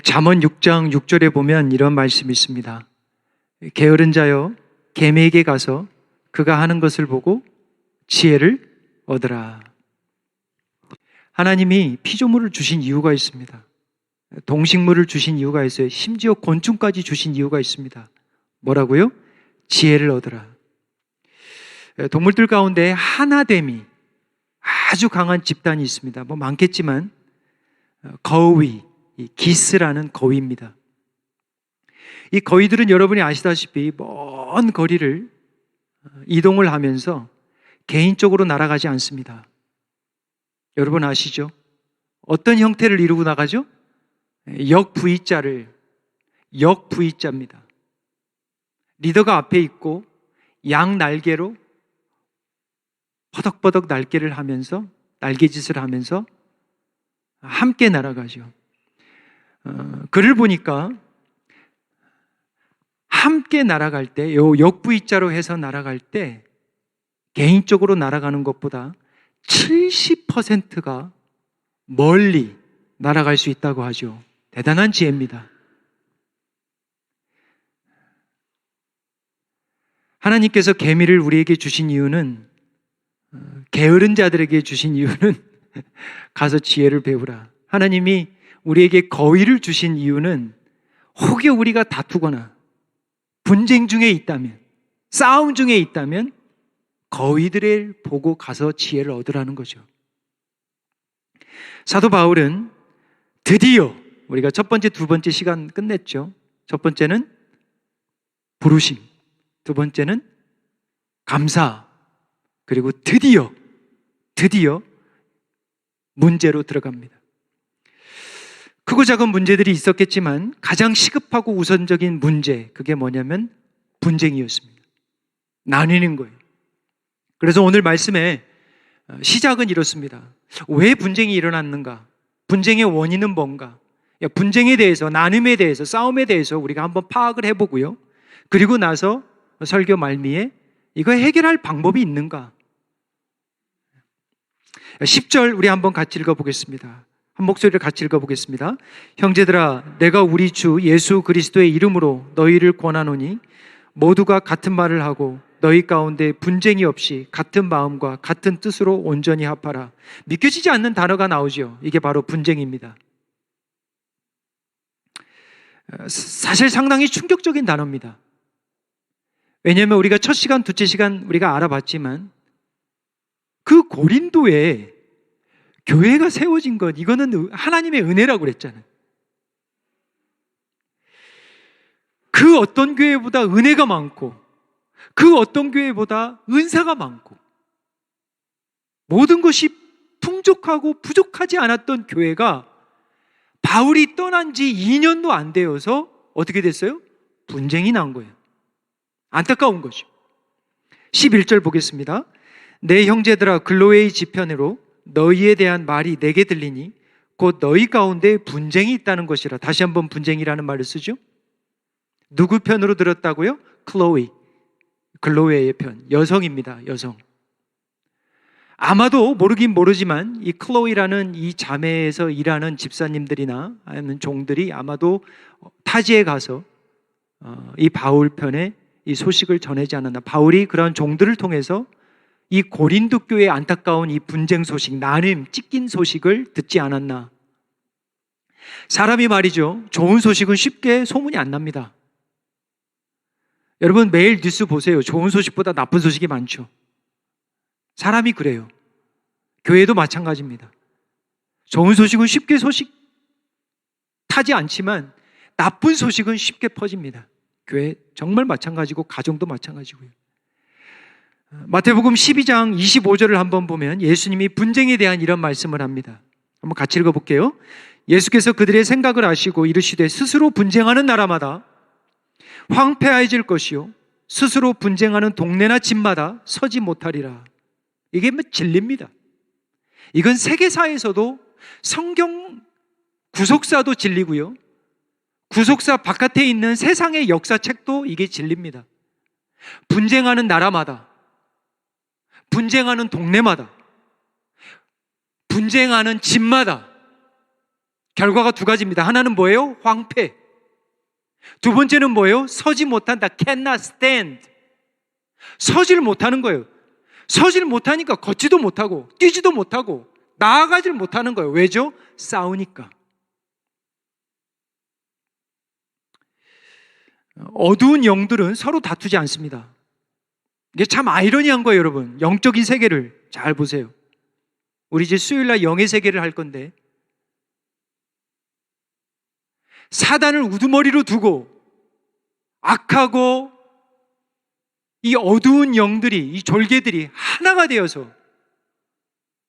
잠언 6장 6절에 보면 이런 말씀이 있습니다. 게으른 자여 계매에게 가서 그가 하는 것을 보고 지혜를 얻으라. 하나님이 피조물을 주신 이유가 있습니다. 동식물을 주신 이유가 있어요. 심지어 곤충까지 주신 이유가 있습니다. 뭐라고요? 지혜를 얻으라. 동물들 가운데 하나됨이 아주 강한 집단이 있습니다. 뭐 많겠지만 거위, 기스라는 거위입니다. 이 거위들은 여러분이 아시다시피 먼 거리를 이동을 하면서 개인적으로 날아가지 않습니다. 여러분 아시죠? 어떤 형태를 이루고 나가죠? 역V자입니다. 리더가 앞에 있고 양 날개로 퍼덕퍼덕 날개를 하면서 날개짓을 하면서 함께 날아가죠. 글을 보니까 함께 날아갈 때, 요 역V자로 해서 날아갈 때 개인적으로 날아가는 것보다 70%가 멀리 날아갈 수 있다고 하죠. 대단한 지혜입니다. 하나님께서 개미를 우리에게 주신 이유는, 게으른 자들에게 주신 이유는 가서 지혜를 배우라. 하나님이 우리에게 거위를 주신 이유는 혹여 우리가 다투거나 분쟁 중에 있다면, 싸움 중에 있다면 거위들을 보고 가서 지혜를 얻으라는 거죠. 사도 바울은 드디어, 우리가 첫 번째, 두 번째 시간 끝냈죠. 첫 번째는 부르심, 두 번째는 감사, 그리고 드디어 문제로 들어갑니다. 크고 작은 문제들이 있었겠지만 가장 시급하고 우선적인 문제, 그게 뭐냐면 분쟁이었습니다. 나뉘는 거예요. 그래서 오늘 말씀의 시작은 이렇습니다. 왜 분쟁이 일어났는가? 분쟁의 원인은 뭔가? 분쟁에 대해서, 나눔에 대해서, 싸움에 대해서 우리가 한번 파악을 해보고요. 그리고 나서 설교 말미에 이거 해결할 방법이 있는가? 10절 우리 한번 같이 읽어보겠습니다. 한 목소리를 같이 읽어보겠습니다. 형제들아, 내가 우리 주 예수 그리스도의 이름으로 너희를 권하노니 모두가 같은 말을 하고 너희 가운데 분쟁이 없이 같은 마음과 같은 뜻으로 온전히 합하라. 믿겨지지 않는 단어가 나오죠. 이게 바로 분쟁입니다. 사실 상당히 충격적인 단어입니다. 왜냐하면 우리가 첫 시간, 두째 시간 우리가 알아봤지만 그 고린도에 교회가 세워진 것, 이거는 하나님의 은혜라고 그랬잖아요. 그 어떤 교회보다 은혜가 많고 그 어떤 교회보다 은사가 많고 모든 것이 풍족하고 부족하지 않았던 교회가 바울이 떠난 지 2년도 안 되어서 어떻게 됐어요? 분쟁이 난 거예요. 안타까운 거죠. 11절 보겠습니다. 내 형제들아, 글로웨의 지편으로 너희에 대한 말이 내게 들리니 곧 너희 가운데 분쟁이 있다는 것이라. 다시 한번 분쟁이라는 말을 쓰죠. 누구 편으로 들었다고요? 글로웨의 편, 여성입니다. 여성. 아마도 모르긴 모르지만 이 클로이라는 이 자매에서 일하는 집사님들이나 아니면 종들이 아마도 타지에 가서 이 바울 편에 이 소식을 전하지 않았나. 바울이 그런 종들을 통해서 이 고린도 교회의 안타까운 이 분쟁 소식, 나눔, 찢긴 소식을 듣지 않았나. 사람이 말이죠, 좋은 소식은 쉽게 소문이 안 납니다. 여러분 매일 뉴스 보세요. 좋은 소식보다 나쁜 소식이 많죠. 사람이 그래요. 교회도 마찬가지입니다. 좋은 소식은 쉽게 타지 않지만 나쁜 소식은 쉽게 퍼집니다. 교회 정말 마찬가지고 가정도 마찬가지고요. 마태복음 12장 25절을 한번 보면 예수님이 분쟁에 대한 이런 말씀을 합니다. 한번 같이 읽어볼게요. 예수께서 그들의 생각을 아시고 이르시되 스스로 분쟁하는 나라마다 황폐해질 것이요 스스로 분쟁하는 동네나 집마다 서지 못하리라. 이게 진리입니다. 이건 세계사에서도 성경 구속사도 진리고요, 구속사 바깥에 있는 세상의 역사책도 이게 진리입니다. 분쟁하는 나라마다, 분쟁하는 동네마다, 분쟁하는 집마다 결과가 두 가지입니다. 하나는 뭐예요? 황폐. 두 번째는 뭐예요? 서지 못한다. cannot stand. 서지를 못하는 거예요. 서지를 못하니까 걷지도 못하고 뛰지도 못하고 나아가지를 못하는 거예요. 왜죠? 싸우니까. 어두운 영들은 서로 다투지 않습니다. 이게 참 아이러니한 거예요, 여러분. 영적인 세계를 잘 보세요. 우리 이제 수요일날 영의 세계를 할 건데, 사단을 우두머리로 두고 악하고 이 어두운 영들이, 이 졸개들이 하나가 되어서,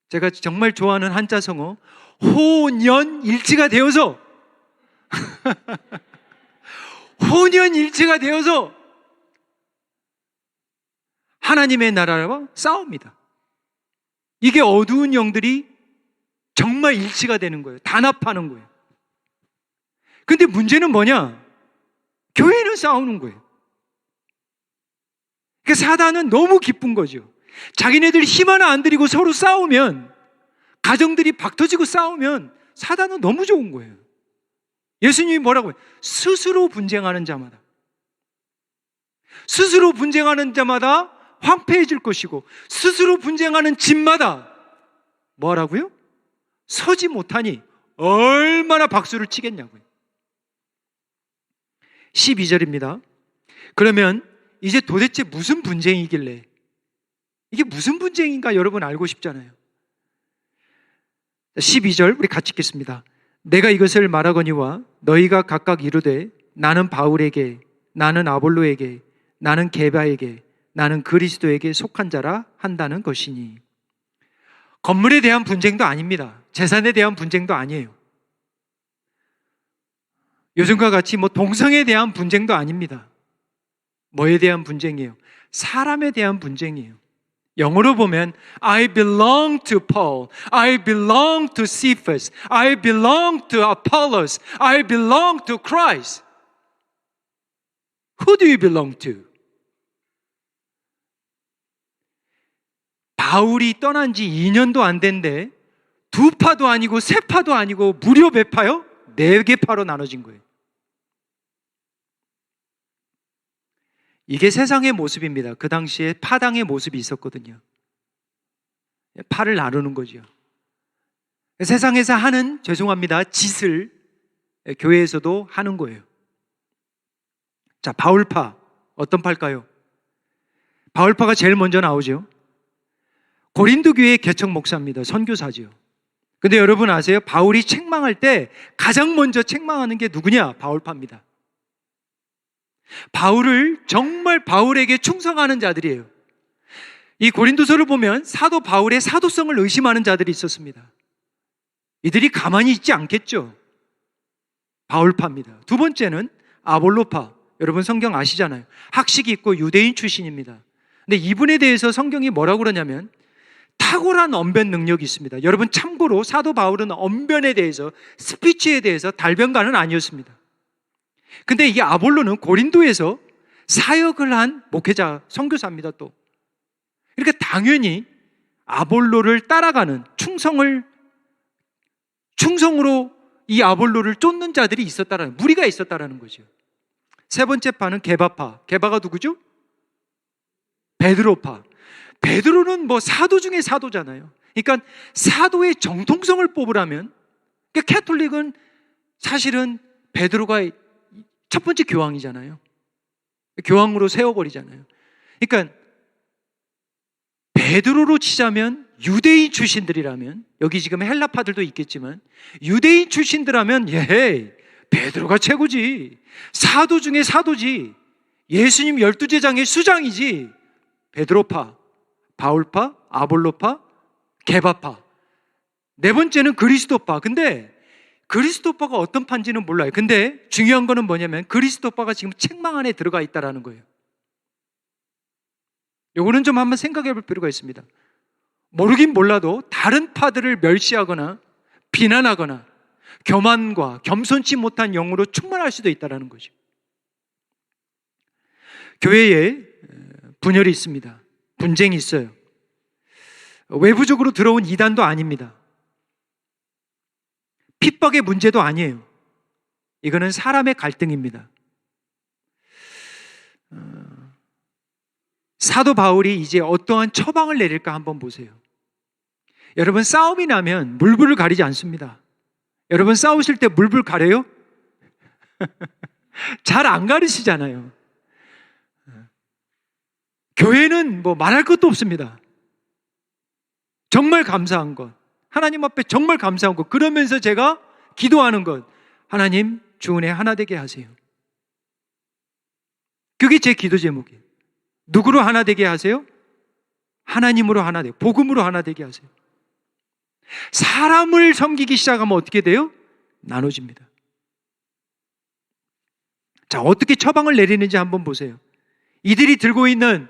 제가 정말 좋아하는 한자성어 혼연일치가 되어서 혼연일치가 되어서 하나님의 나라와 싸웁니다. 이게 어두운 영들이 정말 일치가 되는 거예요. 단합하는 거예요. 근데 문제는 뭐냐? 교회는 싸우는 거예요. 그러니까 사단은 너무 기쁜 거죠. 자기네들 힘 하나 안 들이고 서로 싸우면, 가정들이 박터지고 싸우면 사단은 너무 좋은 거예요. 예수님이 뭐라고 해요? 스스로 분쟁하는 자마다, 스스로 분쟁하는 자마다 황폐해질 것이고, 스스로 분쟁하는 집마다 뭐라고요? 서지 못하니 얼마나 박수를 치겠냐고요. 12절입니다. 그러면 이제 도대체 무슨 분쟁이길래, 이게 무슨 분쟁인가 여러분 알고 싶잖아요. 12절 우리 같이 읽겠습니다. 내가 이것을 말하거니와 너희가 각각 이르되 나는 바울에게, 나는 아볼로에게, 나는 게바에게, 나는 그리스도에게 속한 자라 한다는 것이니. 건물에 대한 분쟁도 아닙니다. 재산에 대한 분쟁도 아니에요. 요즘과 같이 동성에 대한 분쟁도 아닙니다. 뭐에 대한 분쟁이에요? 사람에 대한 분쟁이에요. 영어로 보면 I belong to Paul, I belong to Cephas, I belong to Apollos, I belong to Christ. Who do you belong to? 바울이 떠난 지 2년도 안 된데 두 파도 아니고 세 파도 아니고 무려 몇 파요? 4개 파로 나눠진 거예요. 이게 세상의 모습입니다. 그 당시에 파당의 모습이 있었거든요. 파를 나누는 거죠. 세상에서 하는, 죄송합니다, 짓을 교회에서도 하는 거예요. 자, 바울파. 어떤 파일까요? 바울파가 제일 먼저 나오죠. 고린도 교회의 개척 목사입니다. 선교사죠. 근데 여러분 아세요? 바울이 책망할 때 가장 먼저 책망하는 게 누구냐? 바울파입니다. 바울을 정말 바울에게 충성하는 자들이에요. 이 고린도서를 보면 사도 바울의 사도성을 의심하는 자들이 있었습니다. 이들이 가만히 있지 않겠죠. 바울파입니다. 두 번째는 아볼로파. 여러분 성경 아시잖아요. 학식이 있고 유대인 출신입니다. 근데 이분에 대해서 성경이 뭐라고 그러냐면 탁월한 언변 능력이 있습니다. 여러분 참고로 사도 바울은 언변에 대해서, 스피치에 대해서 달변가는 아니었습니다. 근데 이 아볼로는 고린도에서 사역을 한 목회자, 선교사입니다. 또 그러니까 당연히 아볼로를 따라가는, 충성으로 이 아볼로를 쫓는 자들이 있었다라는, 무리가 있었다라는 거죠. 세 번째 파는 게바파. 게바가 누구죠? 베드로파. 베드로는 사도 중에 사도잖아요. 그러니까 사도의 정통성을 뽑으라면, 그러니까 캐톨릭은 사실은 베드로가 첫 번째 교황이잖아요. 교황으로 세워버리잖아요. 그러니까 베드로로 치자면 유대인 출신들이라면, 여기 지금 헬라파들도 있겠지만 유대인 출신들하면 베드로가 최고지. 사도 중에 사도지. 예수님 12제장의 수장이지. 베드로파, 바울파, 아볼로파, 게바파. 네 번째는 그리스도파. 근데 그리스도파가 어떤 파인지는 몰라요. 근데 중요한 거는 뭐냐면 그리스도파가 지금 책망 안에 들어가 있다는 거예요. 요거는 좀 한번 생각해 볼 필요가 있습니다. 모르긴 몰라도 다른 파들을 멸시하거나 비난하거나 교만과 겸손치 못한 영으로 충만할 수도 있다는 거죠. 교회에 분열이 있습니다. 분쟁이 있어요. 외부적으로 들어온 이단도 아닙니다. 핍박의 문제도 아니에요. 이거는 사람의 갈등입니다. 사도 바울이 이제 어떠한 처방을 내릴까 한번 보세요. 여러분, 싸움이 나면 물불을 가리지 않습니다. 여러분, 싸우실 때 물불 가려요? 잘 안 가리시잖아요. 교회는 뭐 말할 것도 없습니다. 정말 감사한 것, 하나님 앞에 정말 감사한 것, 그러면서 제가 기도하는 것, 하나님 주은혜 하나 되게 하세요. 그게 제 기도 제목이에요. 누구로 하나 되게 하세요? 하나님으로 하나 되고 복음으로 하나 되게 하세요. 사람을 섬기기 시작하면 어떻게 돼요? 나눠집니다. 자, 어떻게 처방을 내리는지 한번 보세요. 이들이 들고 있는,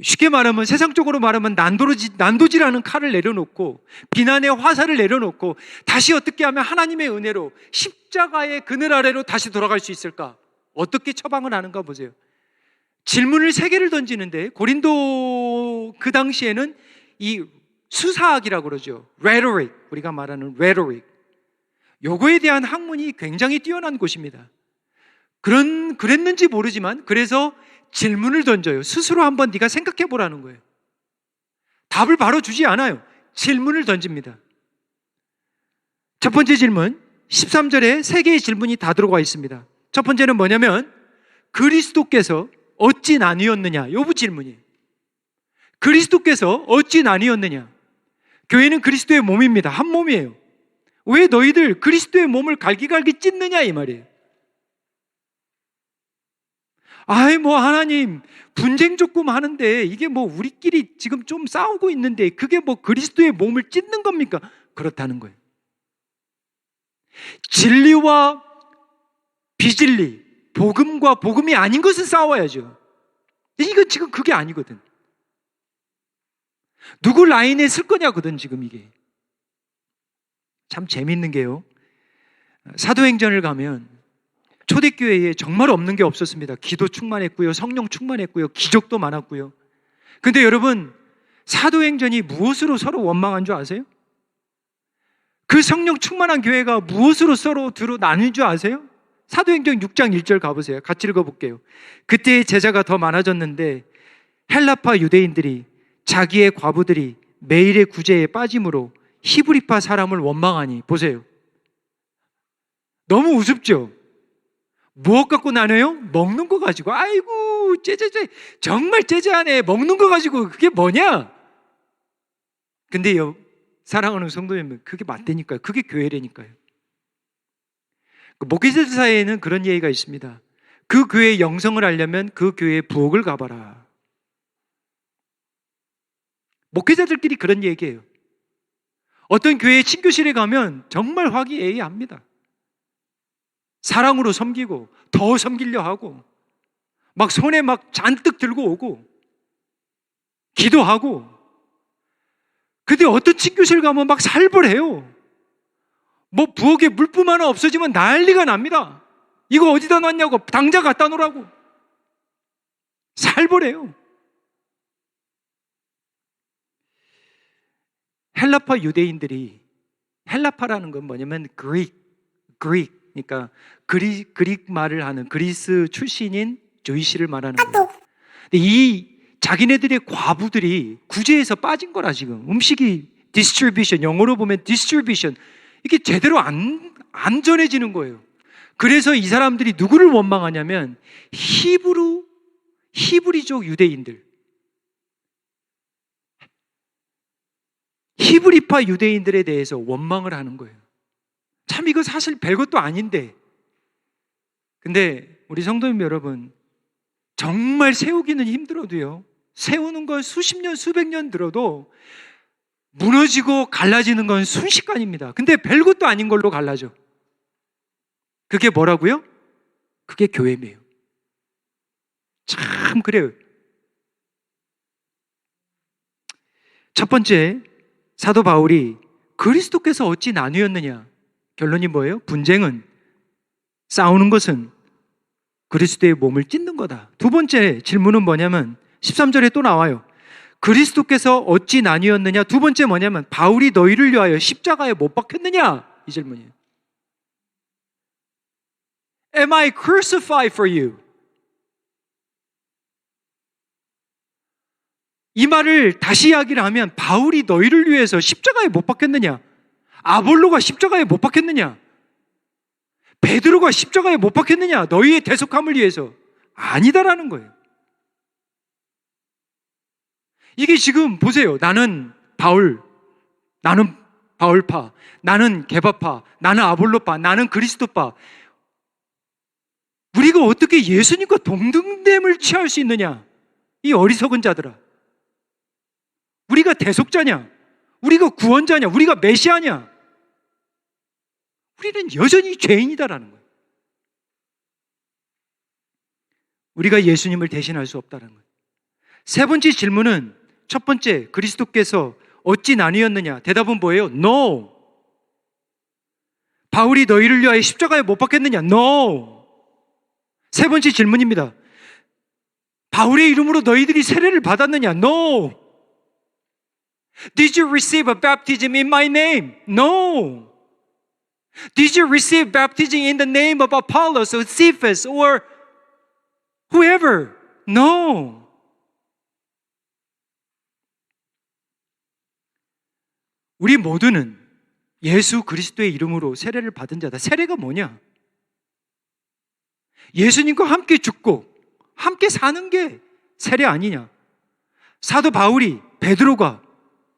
쉽게 말하면, 세상적으로 말하면 난도질하는 칼을 내려놓고 비난의 화살을 내려놓고 다시 어떻게 하면 하나님의 은혜로 십자가의 그늘 아래로 다시 돌아갈 수 있을까? 어떻게 처방을 하는가 보세요. 질문을 3개를 던지는데, 고린도 그 당시에는 이 수사학이라고 그러죠. rhetoric, 우리가 말하는 rhetoric, 요거에 대한 학문이 굉장히 뛰어난 곳입니다. 그랬는지 모르지만 그래서 질문을 던져요. 스스로 한번 네가 생각해 보라는 거예요. 답을 바로 주지 않아요. 질문을 던집니다. 첫 번째 질문, 13절에 3개의 질문이 다 들어가 있습니다. 첫 번째는 뭐냐면, 그리스도께서 어찌 나뉘었느냐, 요 질문이에요. 그리스도께서 어찌 나뉘었느냐. 교회는 그리스도의 몸입니다. 한 몸이에요. 왜 너희들 그리스도의 몸을 갈기갈기 찢느냐, 이 말이에요. 아이, 뭐 하나님 분쟁 조금 하는데 이게 뭐 우리끼리 지금 좀 싸우고 있는데 그게 뭐 그리스도의 몸을 찢는 겁니까? 그렇다는 거예요. 진리와 비진리, 복음과 복음이 아닌 것은 싸워야죠. 이건 지금 그게 아니거든. 누구 라인에 쓸 거냐거든 지금 이게. 참 재밌는 게요, 사도행전을 가면 초대교회에 정말 없는 게 없었습니다. 기도 충만했고요, 성령 충만했고요, 기적도 많았고요. 근데 여러분, 사도행전이 무엇으로 서로 원망한 줄 아세요? 그 성령 충만한 교회가 무엇으로 서로 나눈 줄 아세요? 사도행전 6장 1절 가보세요. 같이 읽어볼게요. 그때의 제자가 더 많아졌는데 헬라파 유대인들이 자기의 과부들이 매일의 구제에 빠짐으로 히브리파 사람을 원망하니, 보세요. 너무 우습죠? 무엇 갖고 나눠요? 먹는 거 가지고. 아이고, 정말 째째하네. 먹는 거 가지고 그게 뭐냐? 근데요, 사랑하는 성도님들, 그게 맞다니까요. 그게 교회라니까요. 목회자들 사이에는 그런 얘기가 있습니다. 그 교회의 영성을 알려면 그 교회의 부엌을 가봐라. 목회자들끼리 그런 얘기예요. 어떤 교회의 친교실에 가면 정말 화기애애합니다. 사랑으로 섬기고 더 섬기려 하고 막 손에 막 잔뜩 들고 오고 기도하고. 근데 어떤 친교실 가면 막 살벌해요. 뭐 부엌에 물품 하나 없어지면 난리가 납니다. 이거 어디다 놨냐고, 당장 갖다 놓으라고. 살벌해요. 헬라파 유대인들이, 헬라파라는 건 뭐냐면 그릭, 그러니까 그릭 말을 하는 그리스 출신인 조이시를 말하는 거예요. 근데 이 자기네들의 과부들이 구제에서 빠진 거라. 지금 음식이 distribution, 영어로 보면 distribution, 이게 제대로 안 전해지는 거예요. 그래서 이 사람들이 누구를 원망하냐면 히브리족 유대인들, 히브리파 유대인들에 대해서 원망을 하는 거예요. 참 이거 사실 별것도 아닌데, 근데 우리 성도님 여러분, 정말 세우기는 힘들어도요, 세우는 건 수십 년, 수백 년 들어도 무너지고 갈라지는 건 순식간입니다. 근데 별것도 아닌 걸로 갈라져. 그게 뭐라고요? 그게 교회매요. 참 그래요. 첫 번째, 사도 바울이 그리스도께서 어찌 나뉘었느냐. 결론이 뭐예요? 분쟁은, 싸우는 것은 그리스도의 몸을 찢는 거다. 두 번째 질문은 뭐냐면 13절에 또 나와요. 그리스도께서 어찌 나뉘었느냐. 두 번째 뭐냐면 바울이 너희를 위하여 십자가에 못 박혔느냐, 이 질문이에요. Am I crucified for you? 이 말을 다시 이야기를 하면 바울이 너희를 위해서 십자가에 못 박혔느냐? 아볼로가 십자가에 못 박혔느냐? 베드로가 십자가에 못 박혔느냐? 너희의 대속함을 위해서. 아니다라는 거예요. 이게 지금 보세요. 나는 바울파, 나는 게바파, 나는 아볼로파, 나는 그리스도파. 우리가 어떻게 예수님과 동등됨을 취할 수 있느냐? 이 어리석은 자들아. 우리가 대속자냐? 우리가 구원자냐? 우리가 메시아냐? 우리는 여전히 죄인이다라는 거예요. 우리가 예수님을 대신할 수 없다는 거예요. 세 번째 질문은 첫 번째, 그리스도께서 어찌 나뉘었느냐? 대답은 뭐예요? No. 바울이 너희를 위하여 십자가에 못 박혔느냐? No. 세 번째 질문입니다. 바울의 이름으로 너희들이 세례를 받았느냐? No. Did you receive a baptism in my name? No. Did you receive baptism in the name of Apollos or Cephas or whoever? No. 우리 모두는 예수 그리스도의 이름으로 세례를 받은 자다. 세례가 뭐냐? 예수님과 함께 죽고 함께 사는 게 세례 아니냐? 사도 바울이, 베드로가,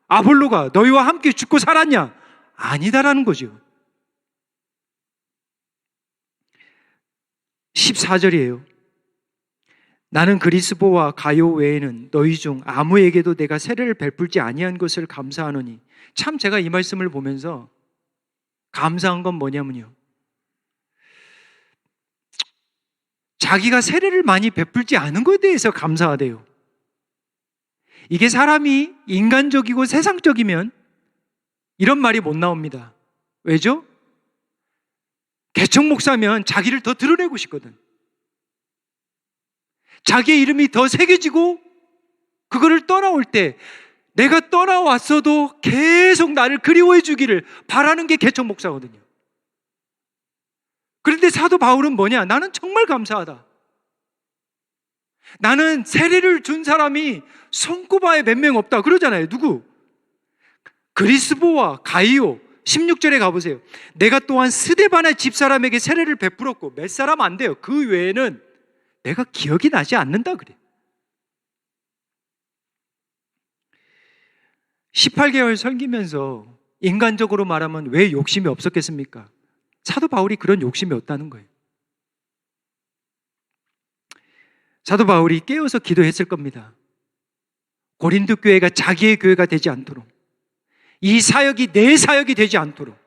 아볼로가 너희와 함께 죽고 살았냐? 아니다라는 거죠. 14절이에요. 나는 그리스도와 가요 외에는 너희 중 아무에게도 내가 세례를 베풀지 아니한 것을 감사하노니. 참 제가 이 말씀을 보면서 감사한 건 뭐냐면요, 자기가 세례를 많이 베풀지 않은 것에 대해서 감사하대요. 이게 사람이 인간적이고 세상적이면 이런 말이 못 나옵니다. 왜죠? 개척 목사면 자기를 더 드러내고 싶거든. 자기의 이름이 더 새겨지고 그거를 떠나올 때 내가 떠나왔어도 계속 나를 그리워해 주기를 바라는 게 개척 목사거든요. 그런데 사도 바울은 뭐냐? 나는 정말 감사하다. 나는 세례를 준 사람이 손꼽아에 몇 명 없다 그러잖아요. 누구? 그리스보와 가이오. 16절에 가보세요. 내가 또한 스데반의 집사람에게 세례를 베풀었고 몇 사람 안 돼요. 그 외에는 내가 기억이 나지 않는다 그래. 18개월 섬기면서 인간적으로 말하면 왜 욕심이 없었겠습니까? 사도 바울이 그런 욕심이 없다는 거예요. 사도 바울이 깨어서 기도했을 겁니다. 고린도 교회가 자기의 교회가 되지 않도록, 이 사역이 내 사역이 되지 않도록.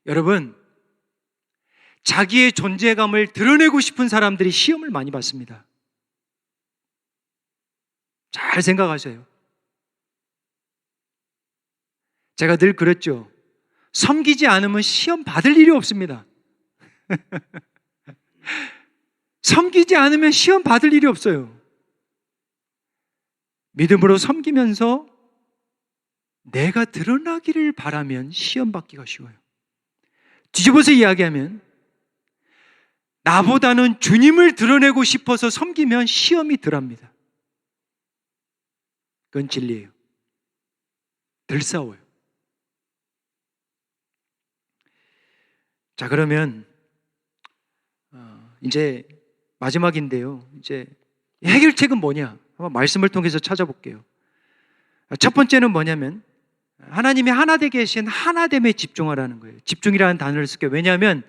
여러분, 자기의 존재감을 드러내고 싶은 사람들이 시험을 많이 받습니다. 잘 생각하세요. 제가 늘 그랬죠. 섬기지 않으면 시험 받을 일이 없습니다. 섬기지 않으면 시험 받을 일이 없어요. 믿음으로 섬기면서 내가 드러나기를 바라면 시험 받기가 쉬워요. 뒤집어서 이야기하면 나보다는 주님을 드러내고 싶어서 섬기면 시험이 덜합니다. 그건 진리예요. 덜 싸워요. 자, 그러면 이제 마지막인데요. 이제 해결책은 뭐냐? 한번 말씀을 통해서 찾아볼게요. 첫 번째는 뭐냐면 하나님이 하나 되게 하신 하나됨에 집중하라는 거예요. 집중이라는 단어를 쓸게요. 왜냐하면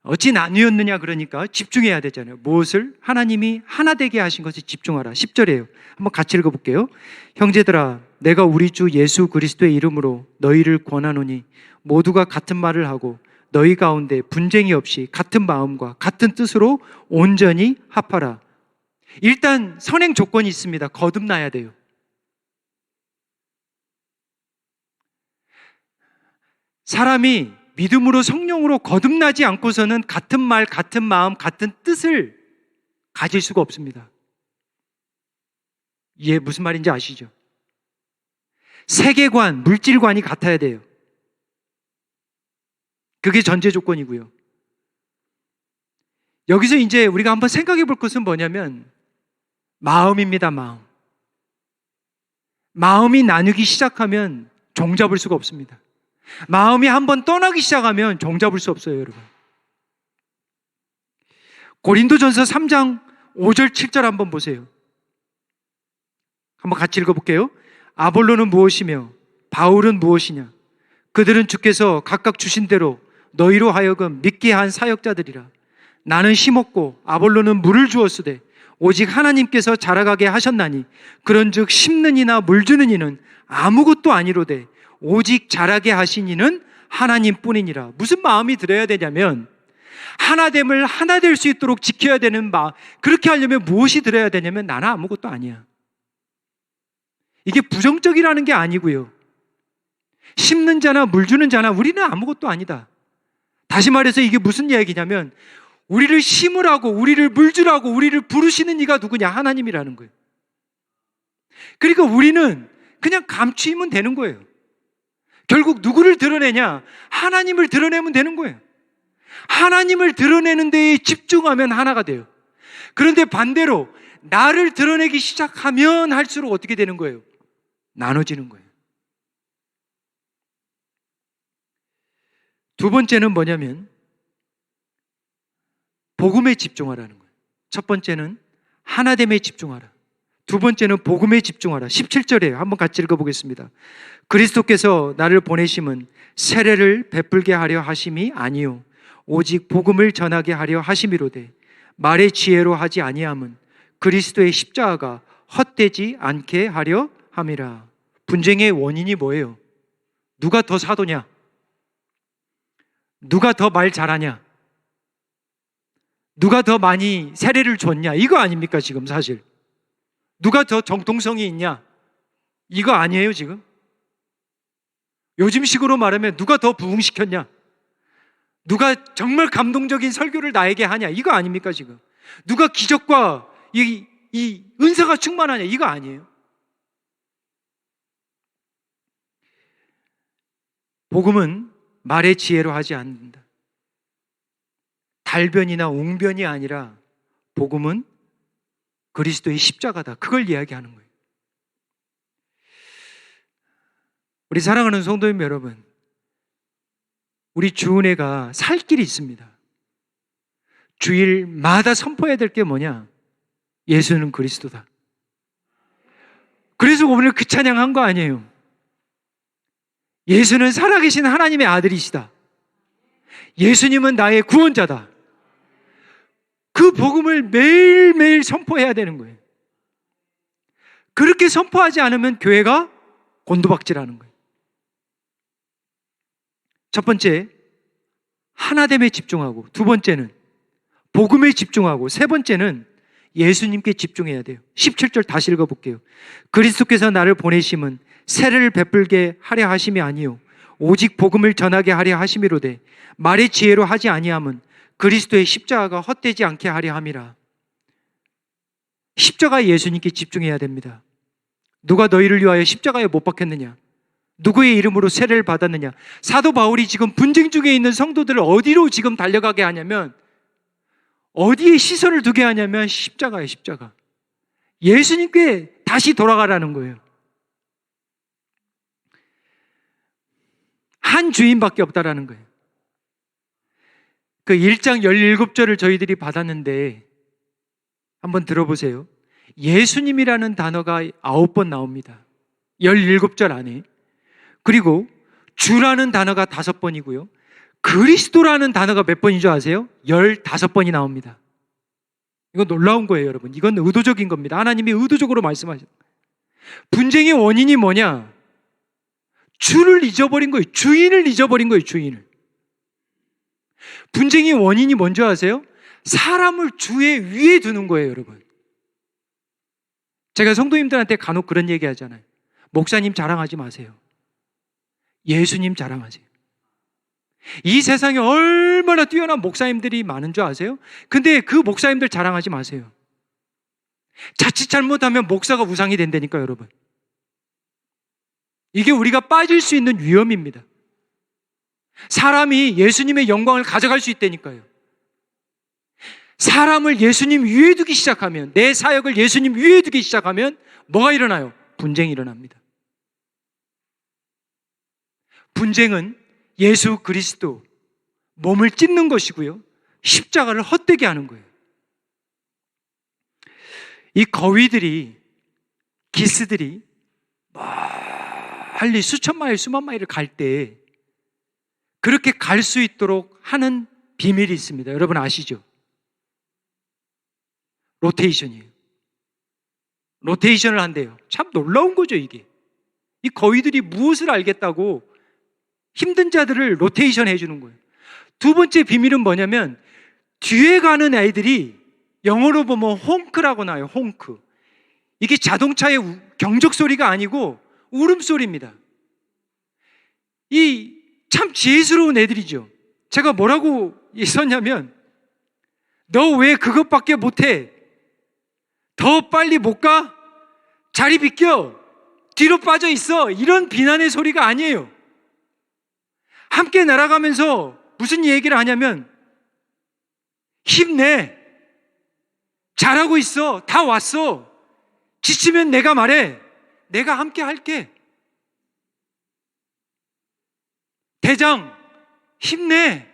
어찌 나뉘었느냐 그러니까 집중해야 되잖아요. 무엇을? 하나님이 하나 되게 하신 것에 집중하라. 10절이에요. 한번 같이 읽어볼게요. 형제들아, 내가 우리 주 예수 그리스도의 이름으로 너희를 권하노니 모두가 같은 말을 하고 너희 가운데 분쟁이 없이 같은 마음과 같은 뜻으로 온전히 합하라. 일단 선행 조건이 있습니다. 거듭나야 돼요. 사람이 믿음으로 성령으로 거듭나지 않고서는 같은 말, 같은 마음, 같은 뜻을 가질 수가 없습니다. 이게 무슨 말인지 아시죠? 세계관, 물질관이 같아야 돼요. 그게 전제 조건이고요. 여기서 이제 우리가 한번 생각해 볼 것은 뭐냐면 마음입니다. 마음이 나누기 시작하면 종잡을 수가 없습니다. 마음이 한번 떠나기 시작하면 종잡을 수 없어요, 여러분. 고린도전서 3장 5절 7절 한번 보세요. 한번 같이 읽어볼게요. 아볼로는 무엇이며 바울은 무엇이냐? 그들은 주께서 각각 주신 대로 너희로 하여금 믿게 한 사역자들이라. 나는 심었고 아볼로는 물을 주었으되 오직 하나님께서 자라가게 하셨나니 그런즉 심는 이나 물 주는 이는 아무것도 아니로되 오직 자라게 하신 이는 하나님뿐이니라. 무슨 마음이 들어야 되냐면 하나됨을 하나 될 수 있도록 지켜야 되는 마음. 그렇게 하려면 무엇이 들어야 되냐면 나는 아무것도 아니야. 이게 부정적이라는 게 아니고요. 심는 자나 물 주는 자나 우리는 아무것도 아니다. 다시 말해서 이게 무슨 이야기냐면 우리를 심으라고 우리를 물 주라고 우리를 부르시는 이가 누구냐? 하나님이라는 거예요. 그러니까 우리는 그냥 감추면 되는 거예요. 결국 누구를 드러내냐? 하나님을 드러내면 되는 거예요. 하나님을 드러내는 데에 집중하면 하나가 돼요. 그런데 반대로 나를 드러내기 시작하면 할수록 어떻게 되는 거예요? 나눠지는 거예요. 두 번째는 뭐냐면 복음에 집중하라는 거예요. 첫 번째는 하나됨에 집중하라. 두 번째는 복음에 집중하라. 17절에 한번 같이 읽어보겠습니다. 그리스도께서 나를 보내심은 세례를 베풀게 하려 하심이 아니요 오직 복음을 전하게 하려 하심이로되 말의 지혜로 하지 아니함은 그리스도의 십자가가 헛되지 않게 하려 함이라. 분쟁의 원인이 뭐예요? 누가 더 사도냐? 누가 더 말 잘하냐? 누가 더 많이 세례를 줬냐? 이거 아닙니까 지금 사실? 누가 더 정통성이 있냐? 이거 아니에요 지금? 요즘식으로 말하면 누가 더 부흥시켰냐? 누가 정말 감동적인 설교를 나에게 하냐? 이거 아닙니까 지금? 누가 기적과 이 은사가 충만하냐? 이거 아니에요? 복음은 말의 지혜로 하지 않는다. 달변이나 웅변이 아니라 복음은 그리스도의 십자가다. 그걸 이야기하는 거예요. 우리 사랑하는 성도님 여러분, 우리 주은혜가 살 길이 있습니다. 주일마다 선포해야 될 게 뭐냐? 예수는 그리스도다. 그래서 오늘 그 찬양한 거 아니에요. 예수는 살아계신 하나님의 아들이시다. 예수님은 나의 구원자다. 그 복음을 매일매일 선포해야 되는 거예요. 그렇게 선포하지 않으면 교회가 곤두박질하는 거예요. 첫 번째, 하나됨에 집중하고, 두 번째는 복음에 집중하고, 세 번째는 예수님께 집중해야 돼요. 17절 다시 읽어볼게요. 그리스도께서 나를 보내심은 세례를 베풀게 하려 하심이 아니요 오직 복음을 전하게 하려 하심이로되 말의 지혜로 하지 아니함은 그리스도의 십자가가 헛되지 않게 하려 함이라. 십자가 예수님께 집중해야 됩니다. 누가 너희를 위하여 십자가에 못 박혔느냐? 누구의 이름으로 세례를 받았느냐? 사도 바울이 지금 분쟁 중에 있는 성도들을 어디로 지금 달려가게 하냐면 어디에 시선을 두게 하냐면 십자가에 십자가. 예수님께 다시 돌아가라는 거예요. 한 주인밖에 없다라는 거예요. 그 1장 17절을 저희들이 받았는데 한번 들어보세요. 예수님이라는 단어가 9번 나옵니다. 17절 안에. 그리고 주라는 단어가 5번이고요. 그리스도라는 단어가 몇 번인 줄 아세요? 15번이 나옵니다. 이건 놀라운 거예요, 여러분. 이건 의도적인 겁니다. 하나님이 의도적으로 말씀하셨어요. 분쟁의 원인이 뭐냐? 주를 잊어버린 거예요. 주인을 잊어버린 거예요, 주인을. 분쟁의 원인이 뭔지 아세요? 사람을 주의 위에 두는 거예요, 여러분. 제가 성도님들한테 간혹 그런 얘기 하잖아요. 목사님 자랑하지 마세요. 예수님 자랑하세요. 이 세상에 얼마나 뛰어난 목사님들이 많은 줄 아세요? 근데 그 목사님들 자랑하지 마세요. 자칫 잘못하면 목사가 우상이 된다니까, 여러분. 이게 우리가 빠질 수 있는 위험입니다. 사람이 예수님의 영광을 가져갈 수 있다니까요. 사람을 예수님 위에 두기 시작하면, 내 사역을 예수님 위에 두기 시작하면 뭐가 일어나요? 분쟁이 일어납니다. 분쟁은 예수 그리스도 몸을 찢는 것이고요, 십자가를 헛되게 하는 거예요. 이 거위들이, 기스들이 멀리 수천 마일 수만 마일을 갈 때 그렇게 갈 수 있도록 하는 비밀이 있습니다. 여러분 아시죠? 로테이션이에요. 로테이션을 한대요. 참 놀라운 거죠, 이게. 이 거위들이 무엇을 알겠다고 힘든 자들을 로테이션 해주는 거예요. 두 번째 비밀은 뭐냐면, 뒤에 가는 애들이 영어로 보면 홍크라고 나와요. 홍크. 이게 자동차의 경적 소리가 아니고 울음소리입니다. 이 참 지혜스러운 애들이죠. 제가 뭐라고 썼냐면, 너 왜 그것밖에 못해? 더 빨리 못 가? 자리 비켜? 뒤로 빠져 있어? 이런 비난의 소리가 아니에요. 함께 날아가면서 무슨 얘기를 하냐면, 힘내. 잘하고 있어. 다 왔어. 지치면 내가 말해. 내가 함께 할게. 대장, 힘내.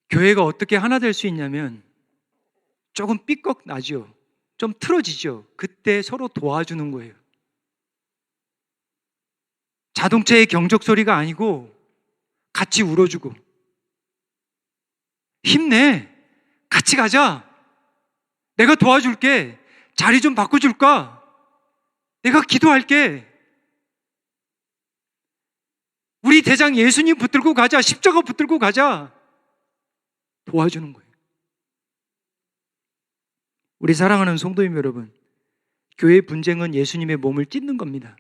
교회가 어떻게 하나 될 수 있냐면, 조금 삐걱 나죠. 좀 틀어지죠. 그때 서로 도와주는 거예요. 자동차의 경적 소리가 아니고 같이 울어주고, 힘내. 같이 가자. 내가 도와줄게. 자리 좀 바꿔줄까? 내가 기도할게. 우리 대장 예수님 붙들고 가자. 십자가 붙들고 가자. 도와주는 거예요. 우리 사랑하는 성도님 여러분, 교회 분쟁은 예수님의 몸을 찢는 겁니다.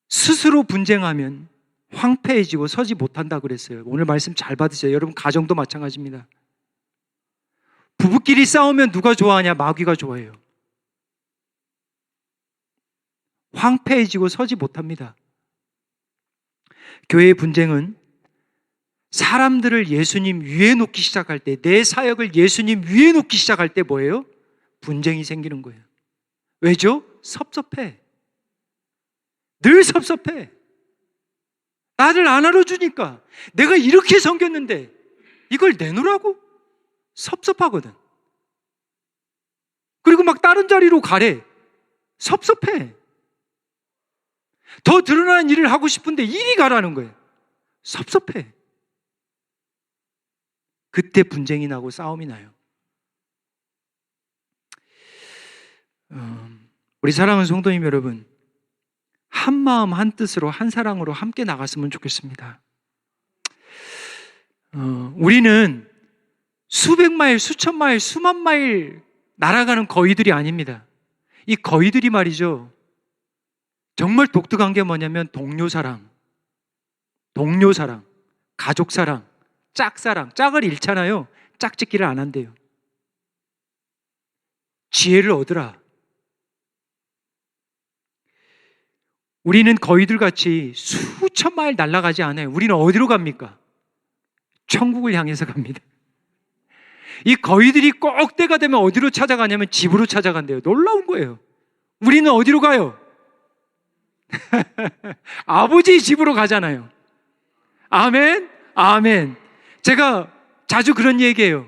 스스로 분쟁하면 황폐해지고 서지 못한다 그랬어요. 오늘 말씀 잘 받으세요. 여러분 가정도 마찬가지입니다. 부부끼리 싸우면 누가 좋아하냐? 마귀가 좋아해요. 황폐해지고 서지 못합니다. 교회의 분쟁은 사람들을 예수님 위에 놓기 시작할 때, 내 사역을 예수님 위에 놓기 시작할 때 뭐예요? 분쟁이 생기는 거예요. 왜죠? 섭섭해. 늘 섭섭해. 나를 안 알아주니까. 내가 이렇게 섬겼는데 이걸 내놓으라고? 섭섭하거든. 그리고 막 다른 자리로 가래. 섭섭해. 더 드러나는 일을 하고 싶은데 이리 가라는 거예요. 섭섭해. 그때 분쟁이 나고 싸움이 나요. 우리 사랑하는 성도님 여러분, 한 마음 한 뜻으로 한 사랑으로 함께 나갔으면 좋겠습니다. 우리는 수백 마일, 수천 마일, 수만 마일 날아가는 거위들이 아닙니다. 이 거위들이 말이죠, 정말 독특한 게 뭐냐면 동료사랑, 가족사랑, 짝사랑. 짝을 잃잖아요. 짝짓기를 안 한대요. 지혜를 얻으라. 우리는 거위들 같이 수천 마일 날아가지 않아요. 우리는 어디로 갑니까? 천국을 향해서 갑니다. 이 거위들이 꼭 때가 되면 어디로 찾아가냐면 집으로 찾아간대요. 놀라운 거예요. 우리는 어디로 가요? 아버지 집으로 가잖아요. 아멘? 아멘. 제가 자주 그런 얘기해요.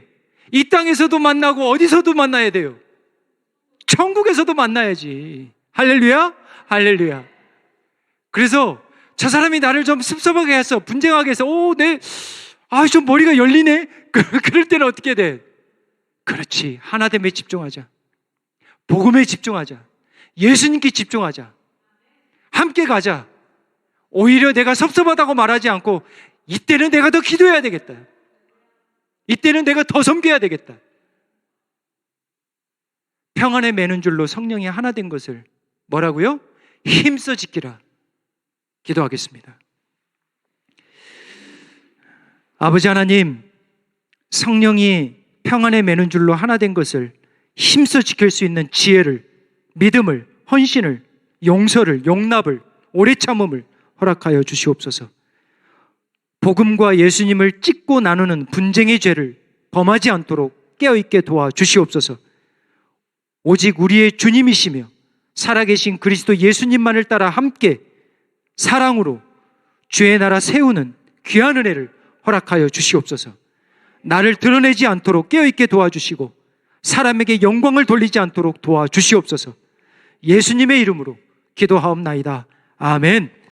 이 땅에서도 만나고 어디서도 만나야 돼요. 천국에서도 만나야지. 할렐루야? 할렐루야. 그래서 저 사람이 나를 좀 섭섭하게 해서, 분쟁하게 해서, 좀 머리가 열리네? 그럴 때는 어떻게 돼? 그렇지. 하나됨에 집중하자. 복음에 집중하자. 예수님께 집중하자. 함께 가자. 오히려 내가 섭섭하다고 말하지 않고, 이때는 내가 더 기도해야 되겠다. 이때는 내가 더 섬겨야 되겠다. 평안에 매는 줄로 성령이 하나 된 것을 뭐라고요? 힘써 지키라. 기도하겠습니다. 아버지 하나님, 성령이 평안에 매는 줄로 하나 된 것을 힘써 지킬 수 있는 지혜를, 믿음을, 헌신을, 용서를, 용납을, 오래 참음을 허락하여 주시옵소서. 복음과 예수님을 찢고 나누는 분쟁의 죄를 범하지 않도록 깨어있게 도와주시옵소서. 오직 우리의 주님이시며 살아계신 그리스도 예수님만을 따라 함께 사랑으로 주의 나라 세우는 귀한 은혜를 허락하여 주시옵소서. 나를 드러내지 않도록 깨어있게 도와주시고 사람에게 영광을 돌리지 않도록 도와주시옵소서. 예수님의 이름으로 기도하옵나이다. 아멘.